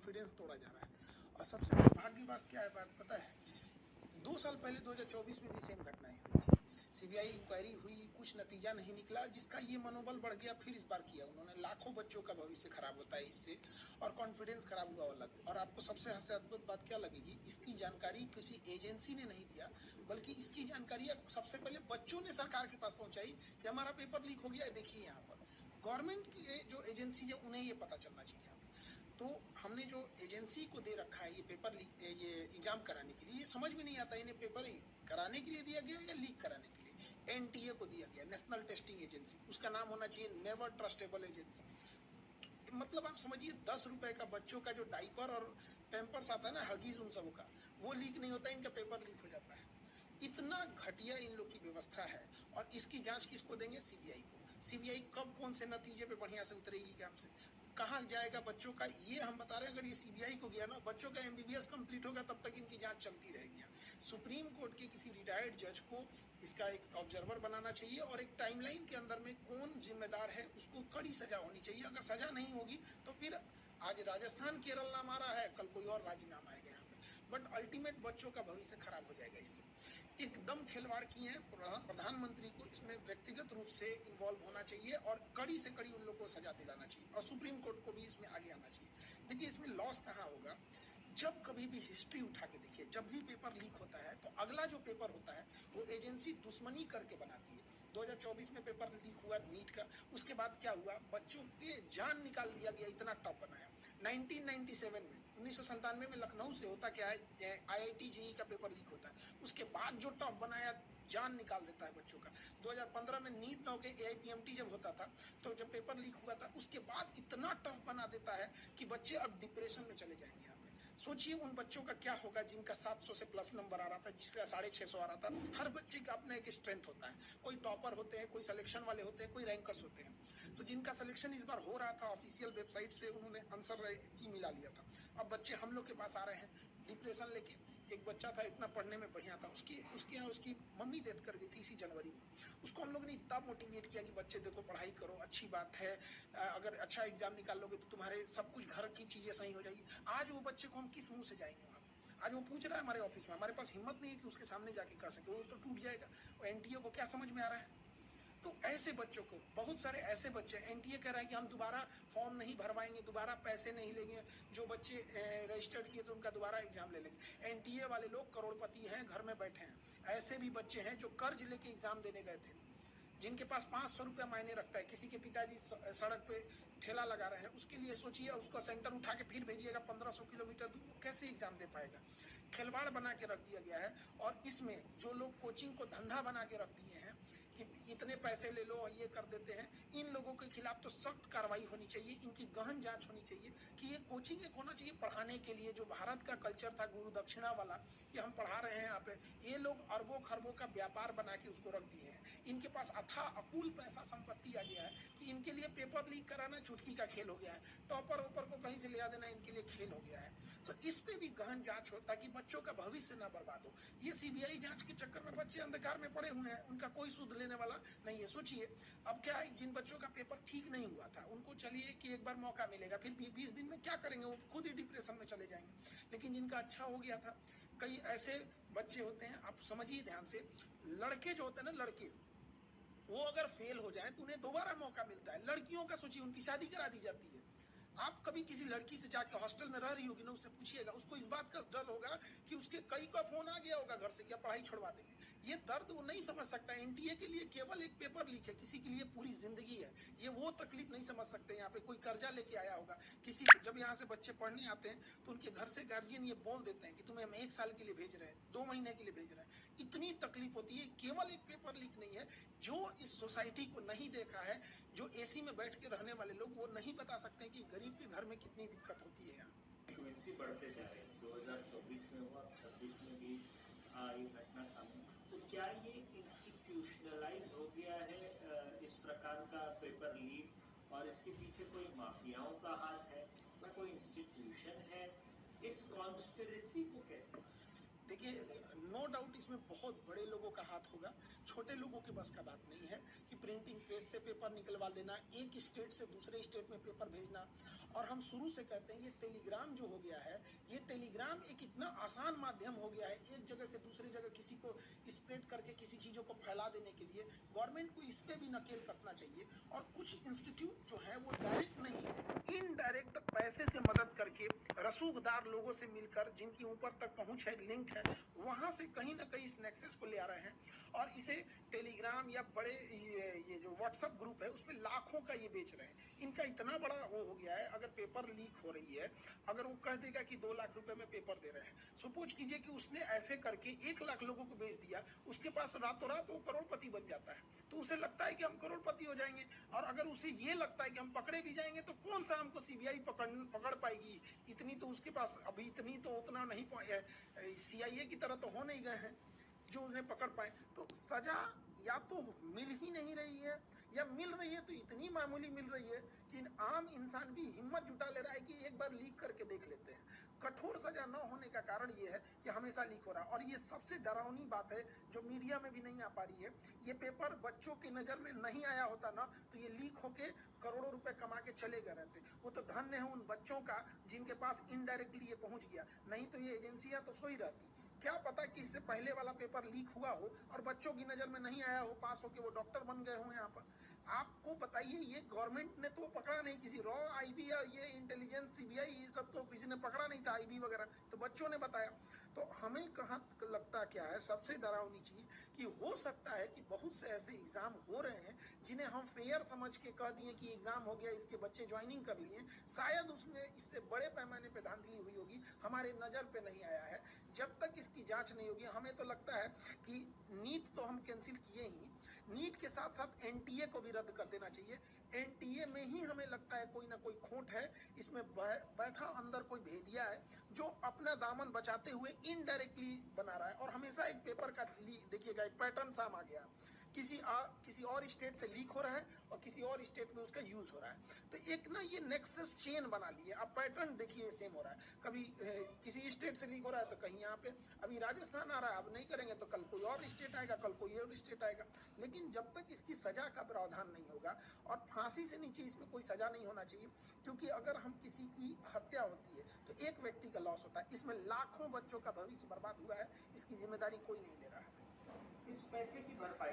Confidence तोड़ा जा रहा है। और सबसे दुर्भाग्यवश क्या है बात पता है, 2 साल पहले 2024 में भी सेम घटनाएं हुई थी। सीबीआई इंक्वायरी हुई, कुछ नतीजा नहीं निकला, जिसका ये मनोबल बढ़ गया। फिर इस बार किया उन्होंने, लाखों बच्चों का भविष्य खराब होता है इससे, और कॉन्फिडेंस खराब हुआ अलग। और आपको सबसे अद्भुत बात क्या लगेगी, इसकी जानकारी किसी एजेंसी ने नहीं दिया, बल्कि इसकी जानकारी सबसे पहले बच्चों ने सरकार के पास पहुंचाई कि हमारा पेपर लीक हो गया है, देखिए यहाँ पर। गवर्नमेंट की जो एजेंसी है उन्हें ये पता चलना चाहिए। तो हमने जो एजेंसी को दे रखा है ये पेपर लीक, ये एग्जाम कराने के लिए, ये समझ में नहीं आता इन्हें पेपर कराने के लिए दिया गया या लीक कराने के लिए। एनटीए को दिया गया, नेशनल टेस्टिंग एजेंसी, उसका नाम होना चाहिए नेवर ट्रस्टेबल एजेंसी। मतलब आप समझिए 10 रुपए का बच्चों का जो डाइपर और पैम्पर्स आता है ना, हगीज उन सब का, वो लीक नहीं होता, इनका पेपर लीक हो जाता है। इतना घटिया इन लोग की व्यवस्था है। और इसकी जांच किसको देंगे, सीबीआई को। सीबीआई कब कौन से नतीजे पे बढ़िया से उतरेगी काम से, कहाँ जाएगा बच्चों का, ये हम बता रहे हैं। अगर ये सीबीआई को गया ना, बच्चों का एमबीबीएस कंप्लीट होगा तब तक इनकी जांच चलती रहेगी। सुप्रीम कोर्ट के किसी रिटायर्ड जज को इसका एक ऑब्जर्वर बनाना चाहिए, और एक टाइमलाइन के अंदर में कौन जिम्मेदार है उसको कड़ी सजा होनी चाहिए। अगर सजा नहीं होगी तो फिर आज राजस्थान केरल नाम आ रहा है, कल कोई और राज्य नाम आएगा यहाँ पे, बट अल्टीमेट बच्चों का भविष्य खराब हो जाएगा इससे। एकदम खिलवाड़ किए हैं। प्रधानमंत्री को इसमें व्यक्तिगत रूप से इन्वॉल्व होना चाहिए, और कड़ी से कड़ी उन लोगों को सजा दिलाना चाहिए, और सुप्रीम कोर्ट को भी इसमें आगे आना चाहिए। देखिए इसमें लॉस कहाँ होगा, जब कभी भी हिस्ट्री उठा के देखिए, जब भी पेपर लीक होता है तो अगला जो पेपर होता है वो एजेंसी दुश्मनी करके बनाती है। 2024 में पेपर लीक हुआ नीट का, उसके बाद क्या हुआ, बच्चों के जान निकाल दिया गया, इतना टॉप बनाया। 1997 में 1997 में लखनऊ से होता क्या है, आईआईटी जेईई का पेपर लीक होता है, उसके बाद जो टॉप बनाया, जान निकाल देता है बच्चों का। 2015 में नीट नाउ के एआईपीएमटी जब होता था, तो जब पेपर लीक हुआ था, उसके बाद इतना टफ बना देता है कि बच्चे अब डिप्रेशन में चले जाएंगे। यहाँ पे सोचिए उन बच्चों का क्या होगा जिनका 700 से प्लस नंबर आ रहा था, जिसका 650 आ रहा था। हर बच्चे का अपना एक स्ट्रेंथ होता है, कोई टॉपर होते हैं, कोई सिलेक्शन वाले होते हैं, कोई रैंकर्स होते हैं। तो जिनका सिलेक्शन इस बार हो रहा था, ऑफिशियल वेबसाइट से उन्होंने आंसर की मिला लिया था। अब बच्चे हम लोग के पास आ रहे हैं डिप्रेशन लेके। एक बच्चा था, इतना पढ़ने में बढ़िया था, उसकी मम्मी डेथ कर गई थी इसी जनवरी में। उसको हम लोग ने इतना मोटिवेट किया कि बच्चे देखो पढ़ाई करो, अच्छी बात है, अगर अच्छा एग्जाम निकाल लोगे तो तुम्हारे सब कुछ घर की चीजें सही हो जाएगी। आज वो बच्चे को हम किस मुंह से जाएंगे वहां पे, आज वो पूछ रहा है हमारे ऑफिस में, हमारे पास हिम्मत नहीं है कि उसके सामने जाके कर सके, वो तो टूट जाएगा। और एनटीए को क्या समझ में आ रहा है। तो ऐसे बच्चों को, बहुत सारे ऐसे बच्चे, एनटीए कह रहा है कि हम दोबारा फॉर्म नहीं भरवाएंगे, दोबारा पैसे नहीं लेंगे, जो बच्चे रजिस्टर्ड किए तो उनका दोबारा एग्जाम ले लेंगे। एनटीए वाले लोग करोड़पति हैं, घर में बैठे हैं। ऐसे भी बच्चे हैं जो कर्ज लेके एग्जाम देने गए थे, जिनके पास 500 रुपया मायने रखता है। किसी के पिताजी सड़क पे ठेला लगा रहे हैं, उसके लिए सोचिए, उसका सेंटर उठा के फिर भेजिएगा 1500 किलोमीटर दूर, वो कैसे एग्जाम दे पाएगा। खिलवाड़ बना के रख दिया गया है। और इसमें जो लोग कोचिंग को धंधा बना के रख दिए हैं कि इतने पैसे ले लो और ये कर देते हैं, इन लोगों के खिलाफ तो सख्त कार्रवाई होनी चाहिए, इनकी गहन जांच होनी चाहिए कि ये कोचिंग एक होना चाहिए पढ़ाने के लिए। जो भारत का कल्चर था गुरु दक्षिणा वाला, कि हम पढ़ा रहे हैं यहाँ पे, ये लोग अरबों खरबों का व्यापार बना के उसको रख दिए हैं। इनके पास अथाह अकुल पैसा संपत्ति आ गया है कि इनके लिए पेपर लीक कराना चुटकी का खेल हो गया है, टॉपर ऊपर को कहीं से ले आ देना इनके लिए खेल हो गया है। तो इस पे भी गहन जांच हो ताकि बच्चों का भविष्य ना बर्बाद हो। ये सीबीआई जांच के चक्कर में बच्चे अंधकार में पड़े हुए हैं, उनका कोई सुध लेने वाला नहीं है। सोचिए अब क्या है, जिन बच्चों का पेपर ठीक नहीं हुआ था उनको चलिए कि एक बार मौका मिलेगा, फिर 20 दिन में क्या करेंगे, वो खुद ही डिप्रेशन में चले जाएंगे। लेकिन जिनका अच्छा हो गया था, कई ऐसे बच्चे होते हैं, आप समझिए ध्यान से, लड़के जो होते हैं ना, लड़के, वो अगर फेल हो जाए तो उन्हें दोबारा मौका मिलता है। लड़कियों का सोचिए, उनकी शादी करा दी जाती है। आप कभी किसी लड़की से जाके हॉस्टल में रह रही होगी ना, उससे पूछिएगा, उसको इस बात का डर होगा कि उसके कई का फोन आ गया होगा घर से, क्या पढ़ाई छोड़वा देंगे। ये दर्द वो नहीं समझ सकता। एनटीए के लिए केवल एक पेपर लीक है, किसी के लिए पूरी जिंदगी है। ये वो तकलीफ नहीं समझ सकते। यहाँ पे कोई कर्जा लेके आया होगा, किसी जब यहाँ से बच्चे पढ़ने आते हैं तो उनके घर से गार्जियन ये बोल देते हैं कि तुम्हें हम 1 साल के लिए भेज रहे हैं, 2 महीने के लिए भेज रहे हैं। इतनी तकलीफ होती है। केवल एक पेपर लीक नहीं है। जो इस सोसाइटी को नहीं देखा है, जो एसी में बैठ के रहने वाले लोग, वो नहीं बता सकते कि गरीब के घर में कितनी दिक्कत होती है। फ्रीक्वेंसी बढ़ते जा रहे हैं, 2024 में हुआ, 26 में भी ये घटना सामने। तो क्या ये इंस्टीट्यूशनलाइज हो गया है इस प्रकार का पेपर लीक, और इसके पीछे कोई माफियाओं का हाथ है या कोई इंस्टीट्यूशन है? इस कॉन्स्पिरेसी को कैसे? देखिए, नो डाउट इसमें बहुत बड़े लोगों का हाथ होगा, छोटे लोगों के बस का बात नहीं है कि प्रिंटिंग प्रेस से पेपर निकलवा लेना, एक स्टेट से दूसरे स्टेट में पेपर भेजना। और हम शुरू से कहते हैं ये टेलीग्राम जो हो गया है, ये टेलीग्राम एक इतना आसान माध्यम हो गया है एक जगह से दूसरी जगह किसी को स्प्रेड करके किसी चीज़ों को फैला देने के लिए। गवर्नमेंट को इस पे भी नकेल कसना चाहिए। और कुछ इंस्टीट्यूट जो है वो डायरेक्ट नहीं, इनडायरेक्ट पैसे से मदद करके रसूखदार लोगों से मिलकर, जिनकी ऊपर तक पहुंच है, लिंक है, वहां से कहीं ना कहीं इस नेक्सस को ले आ रहे हैं और इसे टेलीग्राम या बड़े ये जो व्हाट्सएप ग्रुप है उसमें लाखों का ये बेच रहे हैं। इनका इतना बड़ा वो हो गया है, अगर पेपर लीक हो रही है, अगर वो कह देगा कि 2 लाख रुपए में पेपर दे रहे हैं, सपोज कीजिए कि उसने ऐसे करके 1 लाख लोगों को बेच दिया, उसके पास रातों रात वो करोड़पति बन जाता है। तो उसे लगता है कि हम करोड़पति हो जाएंगे। और अगर उसे ये लगता है कि हम पकड़े भी जाएंगे तो कौन सा हमको सीबीआई पकड़ पाएगी, इतनी तो उसके पास अभी इतनी तो उतना नहीं, सीआईए की तरह तो हो नहीं गए हैं जो उन्हें पकड़ पाए। तो सजा या तो मिल ही नहीं रही है, या मिल रही है तो इतनी मामूली मिल रही है कि आम इंसान भी हिम्मत जुटा ले रहा है कि एक बार लीक करके देख लेते हैं। कठोर सजा न होने का कारण ये है कि हमेशा लीक हो रहा है। और ये सबसे डरावनी बात है जो मीडिया में भी नहीं आ पा रही है, ये पेपर बच्चों की नजर में नहीं आया होता ना तो ये लीक होके करोड़ों रुपए कमा के चले गए रहते। वो तो धन्य है उन बच्चों का जिनके पास इनडायरेक्टली ये पहुंच गया, नहीं तो ये एजेंसियां तो सो ही रहती। क्या पता कि इससे पहले वाला पेपर लीक हुआ हो और बच्चों की नजर में नहीं आया हो, पास होके वो डॉक्टर बन गए हों यहाँ पर। आपको बताइए, ये गवर्नमेंट ने तो पकड़ा नहीं, किसी रॉ आईबी या ये इंटेलिजेंस सीबीआई ये सब तो किसी ने पकड़ा नहीं था, आईबी वगैरह तो बच्चों ने बताया। तो हमें कहाँ लगता क्या है सबसे डरावनी चीज, कि हो सकता है कि बहुत से ऐसे एग्जाम हो रहे हैं जिन्हें हम फेयर समझ के कह दिए कि एग्जाम हो गया, इसके बच्चे ज्वाइनिंग कर लिए, शायद उसमें इससे बड़े पैमाने पे धांधली हुई होगी, हमारे नजर पे नहीं आया है। जब तक इसकी जांच नहीं होगी, हमें तो लगता है कि नीट तो हम कैंसिल किए ही, नीट के साथ साथ एनटीए को भी रद्द कर देना चाहिए। एनटीए में ही हमें लगता है कोई ना कोई खोट है, इसमें बैठा अंदर कोई भेदिया है जो अपना दामन बचाते हुए इनडायरेक्टली बना रहा है। और हमेशा एक पेपर का देखिएगा एक पैटर्न साम आ गया, किसी और स्टेट से लीक हो रहा है और किसी और स्टेट में उसका यूज हो रहा है। तो एक ना ये नेक्सस चेन बना लिए। अब पैटर्न देखिए सेम हो रहा है, कभी किसी स्टेट से लीक हो रहा है तो कहीं यहाँ पे अभी राजस्थान आ रहा है, अब नहीं करेंगे तो कल कोई और स्टेट आएगा, कल कोई और स्टेट आएगा। लेकिन जब तक इसकी सजा का प्रावधान नहीं होगा, और फांसी से नीचे इसमें कोई सजा नहीं होना चाहिए, क्योंकि अगर हम किसी की हत्या होती है तो एक व्यक्ति का लॉस होता है, इसमें लाखों बच्चों का भविष्य बर्बाद हुआ है, इसकी जिम्मेदारी कोई नहीं ले रहा है। इस पैसे की भरपाई